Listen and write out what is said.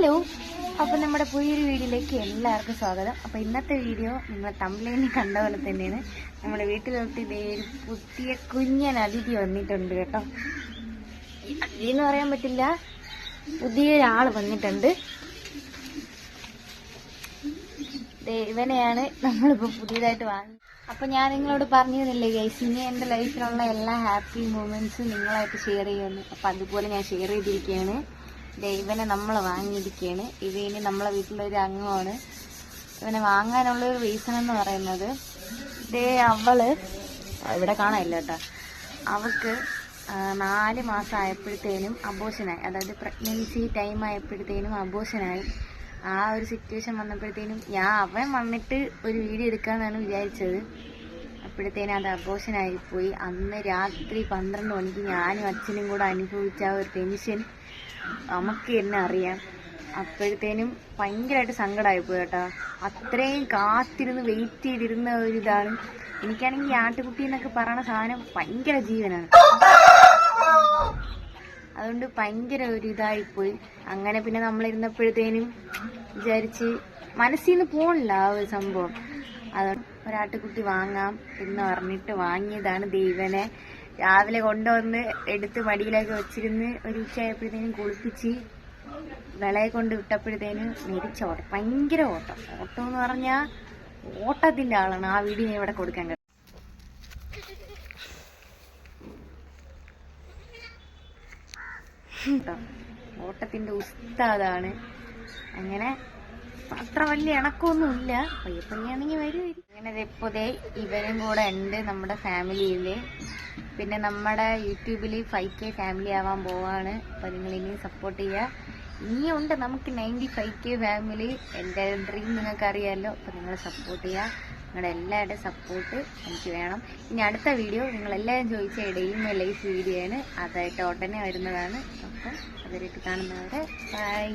Hello, അപ്പം നമ്മുടെ പുതിയൊരു വീഡിയോയിലേക്ക് എല്ലാവർക്കും സ്വാഗതം. അപ്പോൾ ഇന്നത്തെ വീഡിയോ നിങ്ങൾ തമ്മിലേനി കണ്ട പോലെ തന്നെയാണ്. നമ്മുടെ വീട്ടിലോട്ട് ഇതേ ഒരു പുതിയ കുഞ്ഞൻ അതിഥി വന്നിട്ടുണ്ട് കേട്ടോ. അതിഥി എന്ന് പറയാൻ പറ്റില്ല, പുതിയൊരാൾ വന്നിട്ടുണ്ട്. ഇവനെയാണ് നമ്മളിപ്പോൾ പുതിയതായിട്ട് വാങ്ങി. അപ്പോൾ ഞാൻ നിങ്ങളോട് പറഞ്ഞിരുന്നില്ലേ ഗൈസ്, ഇനി എൻ്റെ ലൈഫിലുള്ള എല്ലാ ഹാപ്പി മൂമെൻറ്റ്സും നിങ്ങളായിട്ട് ഷെയർ ചെയ്യുമെന്ന്. അപ്പോൾ അതുപോലെ ഞാൻ ഷെയർ ചെയ്തിരിക്കുകയാണ്. ഇവനെ നമ്മൾ വാങ്ങിയിരിക്കുകയാണ്. ഇനി നമ്മളെ വീട്ടിലൊരു അംഗമാണ്. ഇവനെ വാങ്ങാനുള്ളൊരു റീസൺ എന്ന് പറയുന്നത്, അവള് ഇവിടെ കാണാനില്ല കേട്ടോ, അവൾക്ക് 4 മാസം ആയപ്പോഴത്തേനും അബോഷനായി. അതായത് പ്രഗ്നൻസി ടൈം ആയപ്പോഴത്തേനും അബോഷനായി. ആ ഒരു സിറ്റുവേഷൻ വന്നപ്പോഴത്തേനും അവൻ വന്നിട്ട് ഒരു വീഡിയോ എടുക്കാമെന്നാണ് വിചാരിച്ചത്. അപ്പോഴത്തേനും അത് അബോഷനായിപ്പോയി. അന്ന് രാത്രി 12 മണിക്ക് ഞാനും അച്ഛനും കൂടെ അനുഭവിച്ച ആ ഒരു ടെൻഷൻ നമുക്ക് തന്നെ അറിയാം. അപ്പോഴത്തേനും ഭയങ്കരമായിട്ട് സങ്കടമായിപ്പോയി കേട്ടോ. അത്രയും കാത്തിരുന്ന് വെയിറ്റ് ചെയ്തിരുന്ന ഒരിതാണ്. എനിക്കാണെങ്കിൽ ഈ ആട്ടുകുട്ടി എന്നൊക്കെ പറയുന്ന സാധനം ഭയങ്കര ജീവനാണ്. അതുകൊണ്ട് ഭയങ്കര ഒരു ഇതായിപ്പോയി. അങ്ങനെ പിന്നെ നമ്മളിരുന്നപ്പോഴത്തേനും വിചാരിച്ച് മനസ്സിൽ നിന്ന് പോണില്ല ആ ഒരു സംഭവം. അതുകൊണ്ട് ഒരാട്ടുകുട്ടി വാങ്ങാം എന്ന് പറഞ്ഞിട്ട് വാങ്ങിയതാണ്. ദൈവനെ രാവിലെ കൊണ്ടുവന്ന് എടുത്ത് മടിയിലൊക്കെ വെച്ചിരുന്ന് ഒരു ഉച്ചയായപ്പോഴത്തേനും കുളിപ്പിച്ച് വിളയെ കൊണ്ട് വിട്ടപ്പോഴത്തേനും മെരിച്ച ഓട്ടം, ഭയങ്കര ഓട്ടം. ഓട്ടം എന്ന് പറഞ്ഞാൽ ഓട്ടത്തിന്റെ ആളാണ്. ആ വീഡിയോ ഞാൻ ഇവിടെ കൊടുക്കാൻ കേട്ടോ. ഓട്ടത്തിന്റെ ഉസ്താദാണ്. അങ്ങനെ അത്ര വലിയ ഇണക്കമൊന്നുമില്ല, പയ്യപ്പയ്യാണെങ്കിൽ വരുമായിരിക്കും. അങ്ങനെ ഇപ്പോഴേ ഇവരും കൂടെ ഉണ്ട് നമ്മുടെ ഫാമിലിയില്. പിന്നെ നമ്മുടെ യൂട്യൂബിൽ 5K ഫാമിലി ആവാൻ പോവാണ്. അപ്പോൾ നിങ്ങൾ ഇനിയും സപ്പോർട്ട് ചെയ്യുക. ഇനിയുണ്ട് നമുക്ക് 95K ഫാമിലി. എൻ്റെ ഡ്രീം നിങ്ങൾക്കറിയാമല്ലോ. അപ്പോൾ നിങ്ങൾ സപ്പോർട്ട് ചെയ്യുക. നിങ്ങളുടെ എല്ലാവരുടെയും സപ്പോർട്ട് എനിക്ക് വേണം. ഇനി അടുത്ത വീഡിയോ നിങ്ങളെല്ലാവരും ചോദിച്ച ഡെയിലി മൈ ലൈഫ് വീഡിയോ ആണ്. അതായിട്ട് ഉടനെ വരുന്നതാണ്. അപ്പം അതിലേക്ക് കാണുന്നവരെ ബൈ.